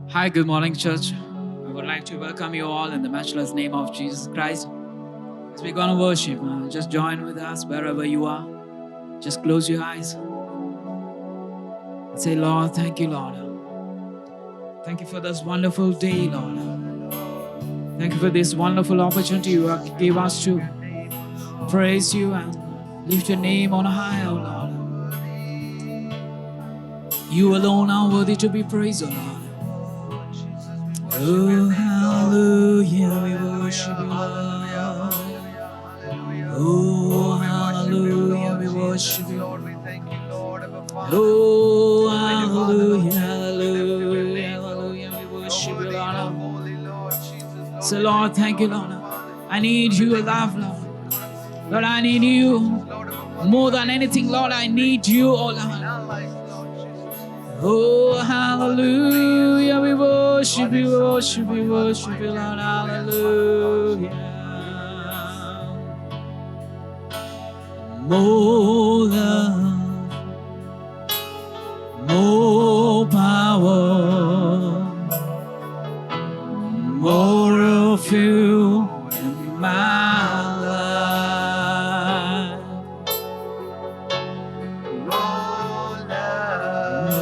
Hi, good morning, church. I would like to welcome you all in the matchless name of Jesus Christ. As we're going to worship, just join with us wherever you are. Just close your eyes and say, Lord, thank you, Lord. Thank you for this wonderful day, Lord. Thank you for this wonderful opportunity you gave us to praise you and lift your name on high, O Lord. You alone are worthy to be praised, O Lord. Oh, hallelujah, we worship you, Lord. Oh, hallelujah, we worship you. Oh, hallelujah, hallelujah, hallelujah, we worship you, Lord. So, Lord, thank you, Lord. I need you, love, Lord. Lord, I need you more than anything, Lord. I need you, oh Lord. Oh, hallelujah, we worship you, worship you, worship you, Lord, hallelujah. More love, more power, more of you in my life. More love,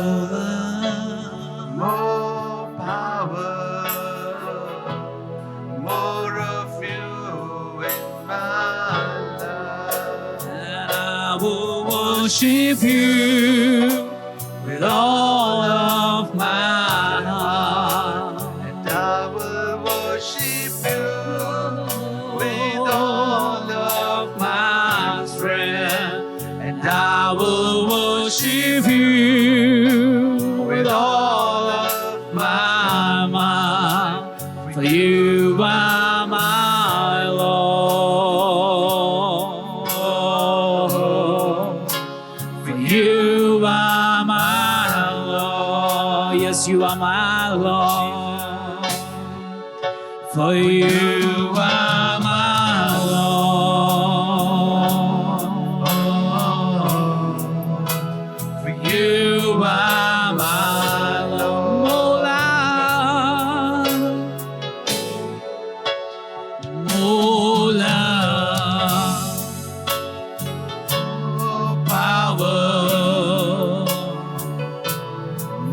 more power, more of you in my life. And I will worship you with all of my heart. And I will worship you with all of my strength. And I will worship you with all of my mind. For you are my Lord. For you are my Lord. Yes, you are my Lord. For you are my Lord. For you are my Lord. More love, more power,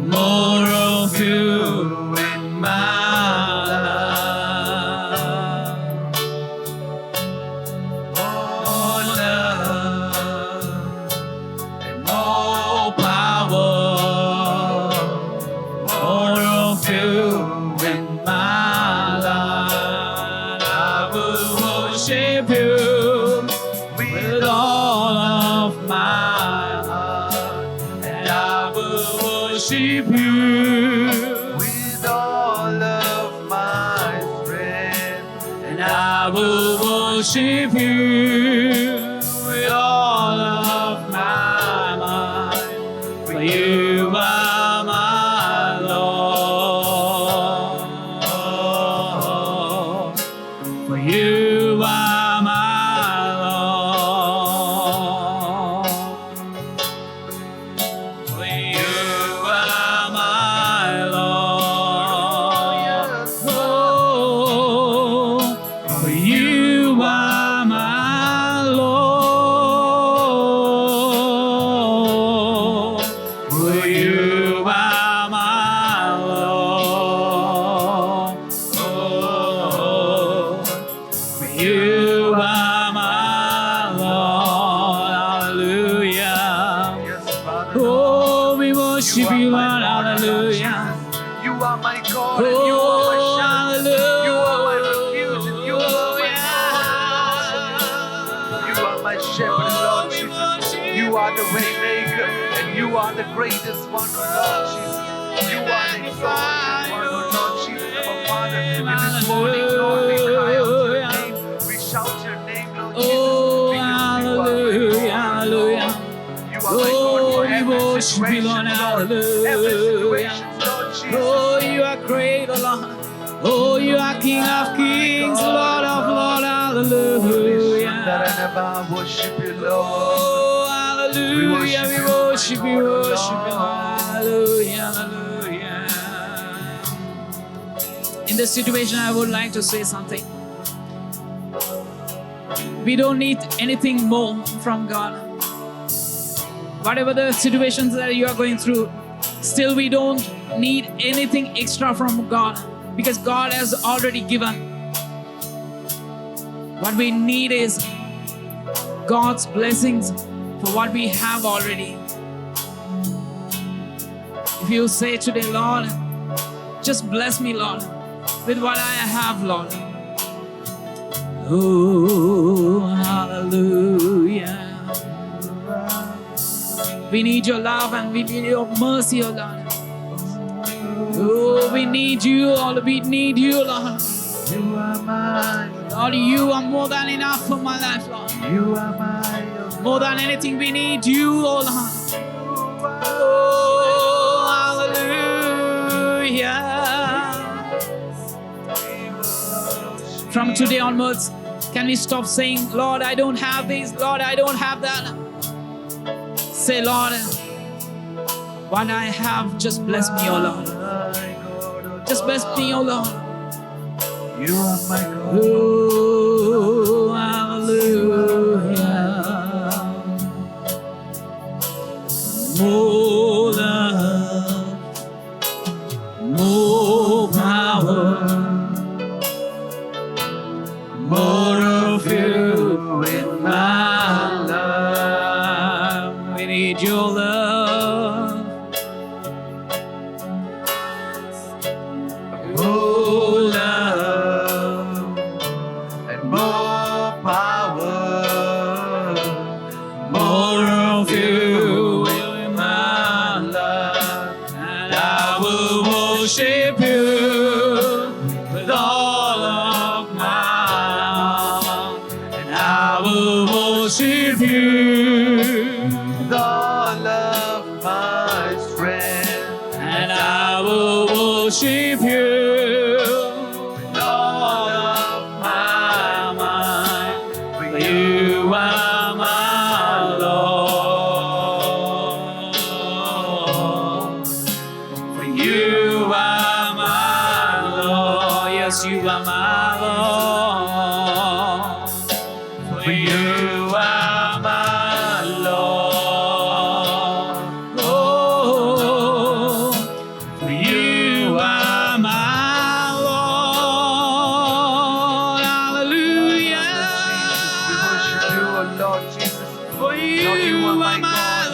more of you in my life. More love and more power, more of you in my life. I will worship you with all of my heart, and I will worship you with all of my strength, and I will worship you with all of my mind. For you are my Lord. For you are my Lord. For you are my Lord. Oh, for you are my Lord. For you are my Lord. Oh, for you are my Lord. Hallelujah. Oh, we worship you, Lord. Hallelujah. You are my God and you are my shepherd. You are my refuge and you are my God. You are my shepherd, Lord Jesus. You are the way maker and you are the greatest one, Lord Jesus. You are the exalted one, Lord Jesus, our Father. In this morning, Lord, we cry out your name. We shout your name, Lord Jesus. Oh, hallelujah, hallelujah. You are my God for every situation, Lord. Every situation, Lord Jesus. Oh, you are great, oh Lord. Oh, you are King of kings, Lord of lords. Hallelujah. Worship you, Lord. Oh, hallelujah. We worship you, worship you. Hallelujah, hallelujah. this situation, I would like to say something. We don't need anything more from God. Whatever the situations that you are going through, still we don't need anything extra from God, because God has already given. What we need is God's blessings for what we have already. If you say today, Lord, just bless me, Lord, with what I have, Lord. Oh, hallelujah. We need your love and we need your mercy, oh Lord. Oh, we need you, Lord. We need you, Lord. You are mine. Lord, you are more than enough for my life, Lord. You are mine. More than anything, we need you, oh Lord. Oh, hallelujah. From today onwards, can we stop saying, Lord, I don't have this, Lord, I don't have that. Say, Lord, what I have, just bless me, oh Lord. Just bless me, oh Lord. You are my God. Oh, hallelujah. More love, more power, more of you in my life. We need your love. More love And more power. more of you in my life, and I will worship you with all of my heart, and I will worship you With all of my strength. and I will worship you with all of my mind. For you are my Lord. For you are my Lord. Yes, you are my Lord. For you are my Lord. Oh, for you are my Lord. Hallelujah. We worship you, oh Lord Jesus. For you are my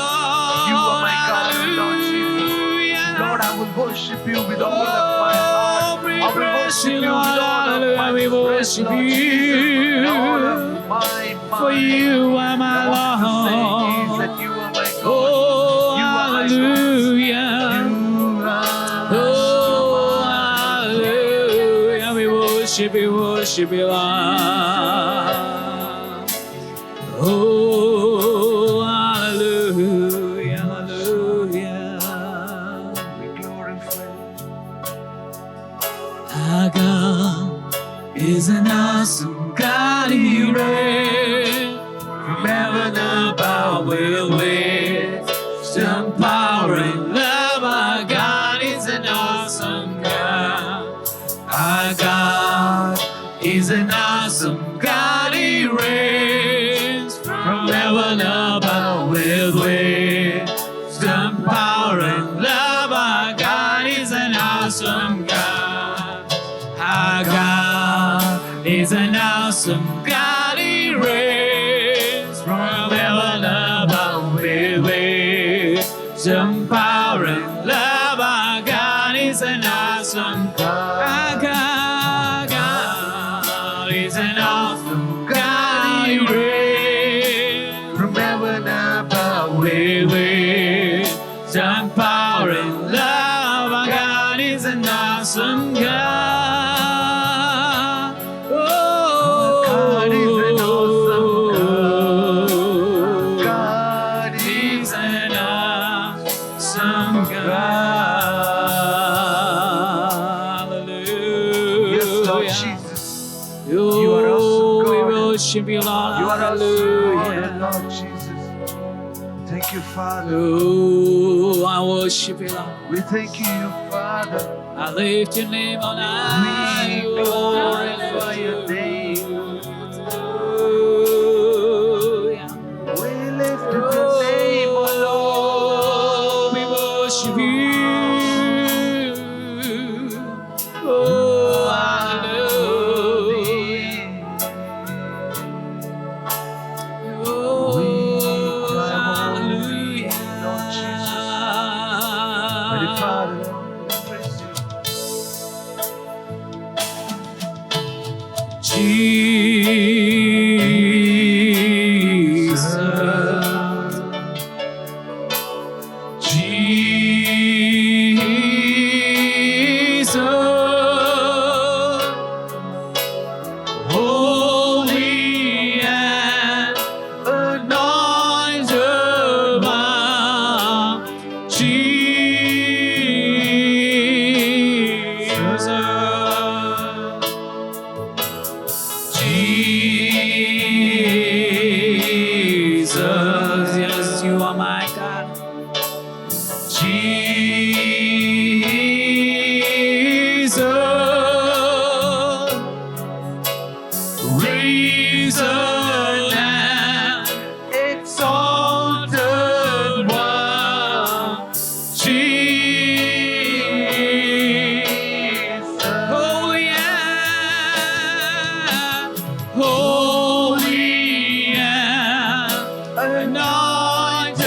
Lord. You are my God, Lord Jesus. Hallelujah. Lord, I will worship you with all of my heart. We I will bless worship you, you with Lord. all of my We strength, worship Lord Jesus. With all you. of my mind. For you are And my I want to say is Lord. that you are my God. Oh, You are my God. hallelujah. You are Oh, hallelujah. We worship you, Lord. Oh, hallelujah, hallelujah. we glorify Our God is an awesome God. He reigns from heaven above with wisdom, power, and love. Our God is an awesome God. Our God is an awesome God. He reigns from heaven above with wisdom, power, and love. Our God is an awesome God. Our God is an awesome God. He reigns from heaven above with wisdom, power, and love. Our God is an awesome God. Our God is an awesome God. He reigns from heaven above. with wisdom, power, and love. Our God is an awesome God. Oh, God is an awesome God. God God is is an awesome God. Hallelujah. Yes, Lord Jesus. You are awesome, God. We worship you, Lord. You are awesome, Hallelujah. Lord Jesus. Thank you, Father. Oh, I worship you, Lord. We thank you, Father. Father. I lift your name on high. We glorify your name. Hallelujah. We lift up your name, O Lord. We worship you. Oh, hallelujah. Oh, hallelujah. Lord Jesus. Mighty Father, we praise you. Jesus, Jesus, holy and anointed one, Jesus. Jesus, yes, you are my God. Jesus, risen and exalted one, Jesus. Oh yeah, holy and anointed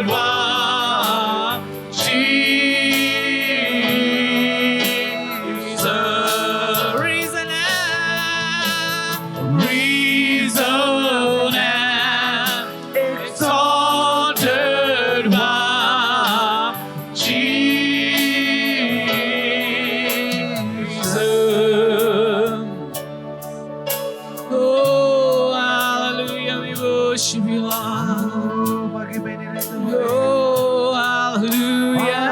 one, Jesus, risen and exalted one, Jesus. Oh, hallelujah, we worship you, Lord. Oh, hallelujah,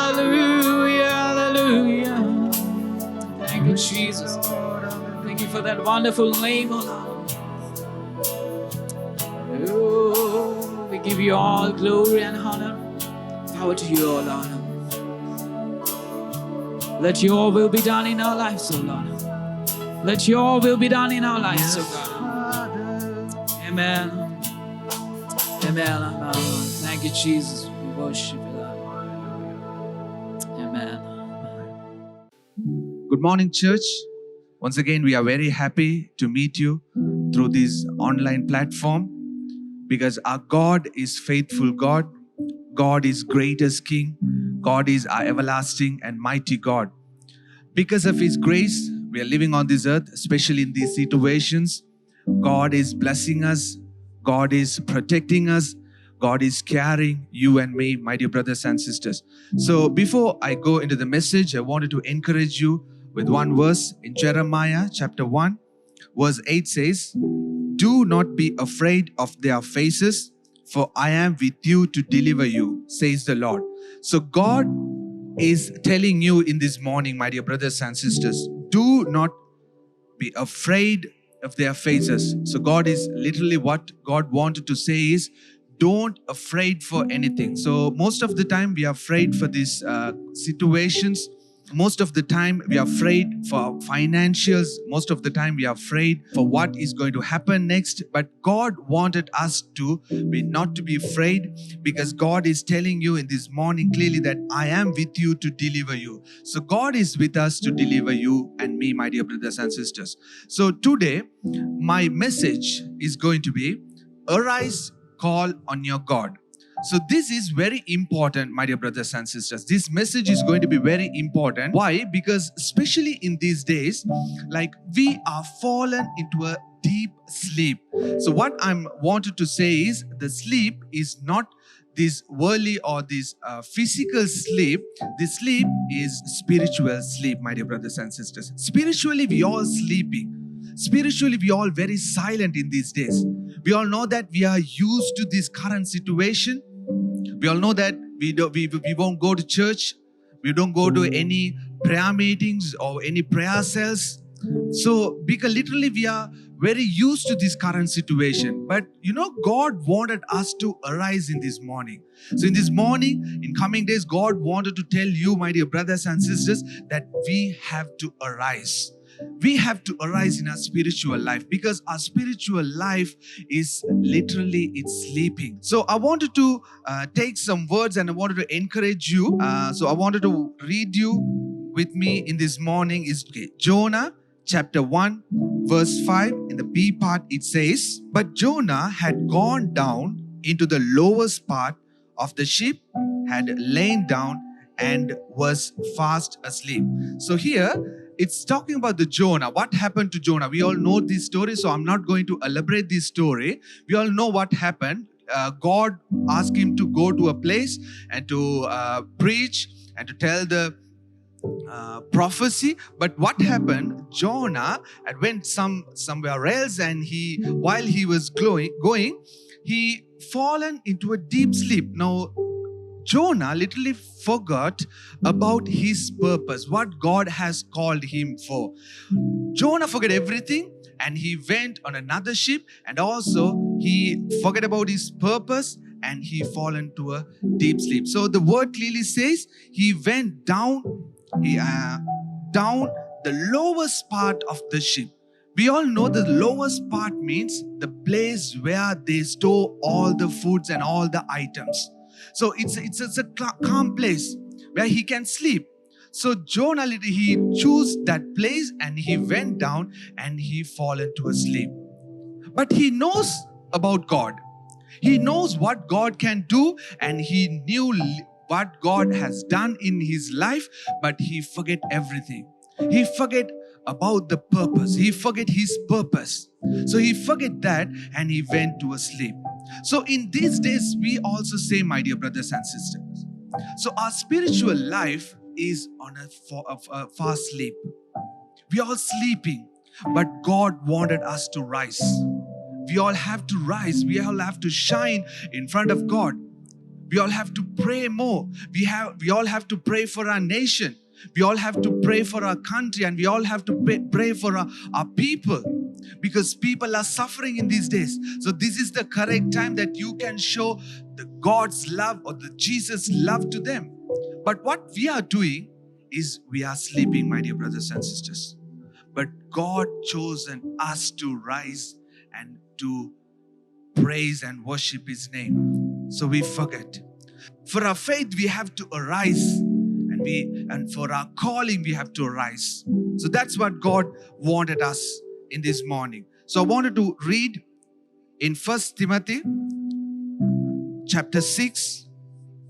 hallelujah, hallelujah. Thank you, Jesus. Thank you for that wonderful name, oh Lord. Oh, we give you all glory and honor. Power to you, oh Lord. Let your will be done in our lives, oh Lord. Let your will be done in our lives, oh God. Amen. Amen. Amen. Thank you, Jesus. We worship you, Lord. Amen. Good morning, church. Once again, we are very happy to meet you through this online platform because our God is faithful God. God is greatest King. God is our everlasting and mighty God. Because of His grace, we are living on this earth, especially in these situations. God is blessing us. God is protecting us. God is carrying you and me, my dear brothers and sisters. So before I go into the message, I wanted to encourage you with one verse in Jeremiah chapter 1, verse 8 says, "Do not be afraid of their faces, for I am with you to deliver you, says the Lord." So God is telling you in this morning, my dear brothers and sisters, do not be afraid of their faces. So God is literally, what God wanted to say is, don't afraid for anything. So most of the time we are afraid for these situations. Most of the time we are afraid for financials. Most of the time we are afraid for what is going to happen next. But God wanted us to be not to be afraid, because God is telling you in this morning clearly that I am with you to deliver you. So God is with us to deliver you and me, my dear brothers and sisters. So today my message is going to be, arise, call on your God. So this is very important, my dear brothers and sisters. This message is going to be very important. Why? Because especially in these days, like, we are fallen into a deep sleep. So what I'm wanted to say is, the sleep is not this worldly or this physical sleep. This sleep is spiritual sleep, my dear brothers and sisters. Spiritually, we all sleeping. Spiritually, we all very silent in these days. We all know that we are used to this current situation. We all know that we won't go to church. We don't go to any prayer meetings or any prayer cells. So, because literally we are very used to this current situation, but God wanted us to arise in this morning. So, in this morning, in coming days, God wanted to tell you, my dear brothers and sisters, that we have to arise. We have to arise in our spiritual life, because our spiritual life is literally it's sleeping. So I wanted to take some words and I wanted to encourage you. So I wanted to read you with me in this morning is Jonah chapter 1 verse 5. In the B part it says, but Jonah had gone down into the lowest part of the ship, had lain down and was fast asleep. So here it's talking about the Jonah. What happened to Jonah? We all know this story, so I'm not going to elaborate this story. We all know what happened. God asked him to go to a place and to preach and to tell the prophecy. But what happened? Jonah had went somewhere else, and while he was going, he fallen into a deep sleep. Now, Jonah literally forgot about his purpose, what God has called him for. Jonah forgot everything, and he went on another ship, and also he forgot about his purpose, and he fell into a deep sleep. So the word clearly says he went down the lowest part of the ship. We all know the lowest part means the place where they store all the foods and all the items. So it's a calm place where he can sleep. So Jonah, he chose that place and he went down and he fell into a sleep. But he knows about God. He knows what God can do, and he knew what God has done in his life, but he forget everything. He forget about the purpose. He forget his purpose. So he forget that and he went to a sleep. So in these days, we also say, my dear brothers and sisters, so our spiritual life is on a fast sleep. We are all sleeping, but God wanted us to rise. We all have to rise. We all have to shine in front of God. We all have to pray more. We all have to pray for our nation. We all have to pray for our country, and we all have to pray for our people, because people are suffering in these days. So this is the correct time that you can show the God's love or the Jesus love to them. But what we are doing is we are sleeping, my dear brothers and sisters. But God chosen us to rise and to praise and worship his name. So we forget. For our faith, we have to arise, and for our calling, we have to arise. So that's what God wanted us in this morning. So I wanted to read in 1 Timothy chapter 6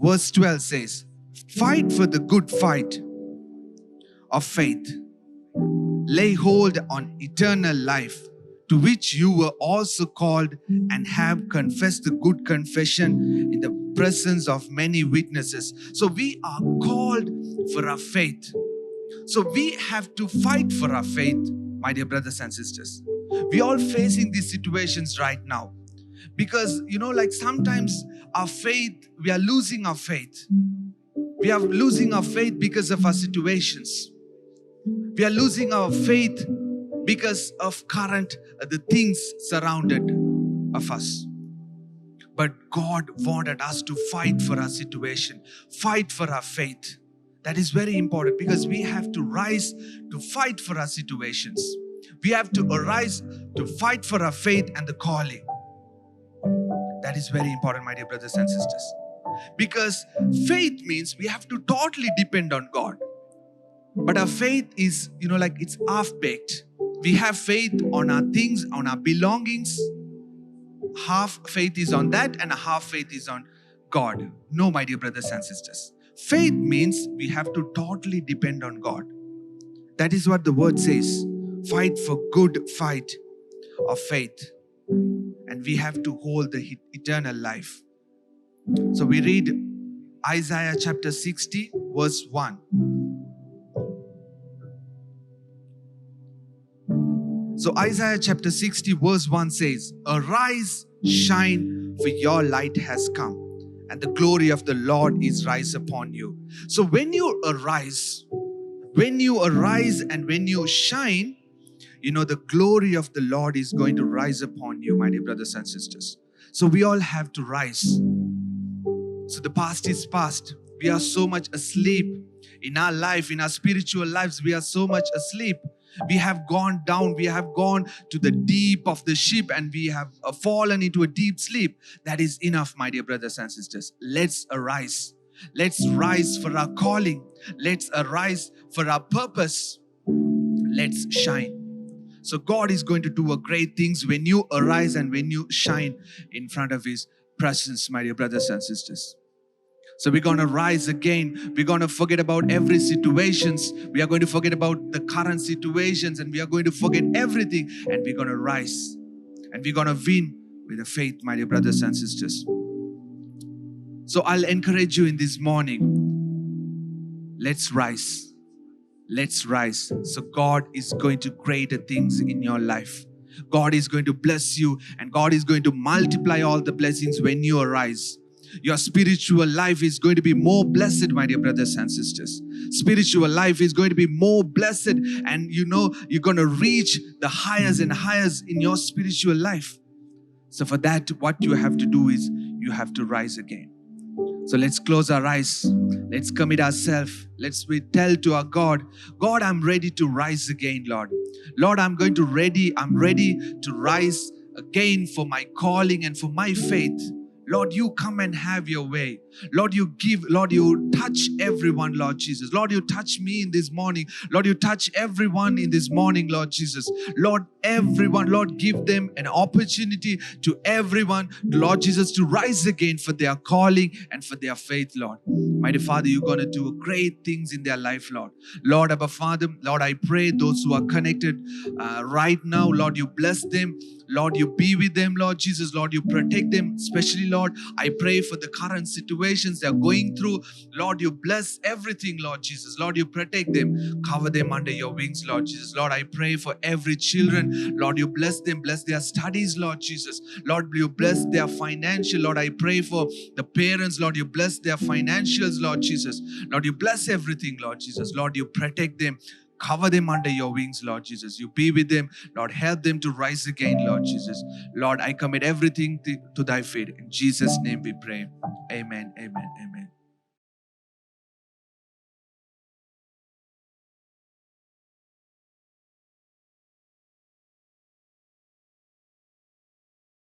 verse 12 says, fight for the good fight of faith. Lay hold on eternal life, to which you were also called and have confessed the good confession in the presence of many witnesses. So we are called for our faith. So we have to fight for our faith, my dear brothers and sisters. We are all facing these situations right now, because like sometimes our faith, we are losing our faith. We are losing our faith because of our situations. We are losing our faith because of the things surrounded of us. But God wanted us to fight for our situation, fight for our faith. That is very important, because we have to rise to fight for our situations. We have to arise to fight for our faith and the calling. That is very important, my dear brothers and sisters. Because faith means we have to totally depend on God. But our faith is, like it's half-baked. We have faith on our things, on our belongings. Half faith is on that and a half faith is on God. No, my dear brothers and sisters. Faith means we have to totally depend on God. That is what the word says. Fight for good fight of faith. And we have to hold the eternal life. So we read Isaiah chapter 60 verse 1. So Isaiah chapter 60 verse 1 says, arise, shine, for your light has come, and the glory of the Lord is rise upon you. So when you arise and when you shine, you know, the glory of the Lord is going to rise upon you, my dear brothers and sisters. So we all have to rise. So the past is past. We are so much asleep in our life, in our spiritual lives. We are so much asleep. We have gone down. We have gone to the deep of the ship and we have fallen into a deep sleep. That is enough, my dear brothers and sisters. Let's arise. Let's rise for our calling. Let's arise for our purpose. Let's shine. So God is going to do great things when you arise and when you shine in front of His presence, my dear brothers and sisters. So we're going to rise again. We're going to forget about every situations. We are going to forget about the current situations and we are going to forget everything and we're going to rise. And we're going to win with the faith, my dear brothers and sisters. So I'll encourage you in this morning. Let's rise. Let's rise. So God is going to greater things in your life. God is going to bless you and God is going to multiply all the blessings when you arise. Your spiritual life is going to be more blessed, my dear brothers and sisters. Spiritual life is going to be more blessed and you know, you're going to reach the highest and highest in your spiritual life. So for that, what you have to do is you have to rise again. So let's close our eyes. Let's commit ourselves. Let's tell to our God, God, I'm ready to rise again, Lord. Lord, I'm ready to rise again for my calling and for my faith. Lord, you come and have your way. Lord, you give. Lord, you touch everyone, Lord Jesus. Lord, you touch me in this morning. Lord, you touch everyone in this morning, Lord Jesus. Lord, everyone, Lord, give them an opportunity to everyone, Lord Jesus, to rise again for their calling and for their faith, Lord. Mighty Father, you're going to do great things in their life, Lord. Lord, Abba Father, Lord, I pray those who are connected right now, Lord, you bless them. Lord, you be with them, Lord Jesus. Lord, you protect them. Especially, Lord, I pray for the current situations they're going through. Lord, you bless everything, Lord Jesus. Lord, you protect them. Cover them under your wings, Lord Jesus. Lord, I pray for every children. Lord, you bless them. Bless their studies, Lord Jesus. Lord, you bless their financial. Lord, I pray for the parents. Lord, you bless their financials, Lord Jesus. Lord, you bless everything, Lord Jesus. Lord, you protect them. Cover them under your wings, Lord Jesus. You be with them. Lord, help them to rise again, Lord Jesus. Lord, I commit everything to thy feet. In Jesus' name we pray. Amen, amen, amen.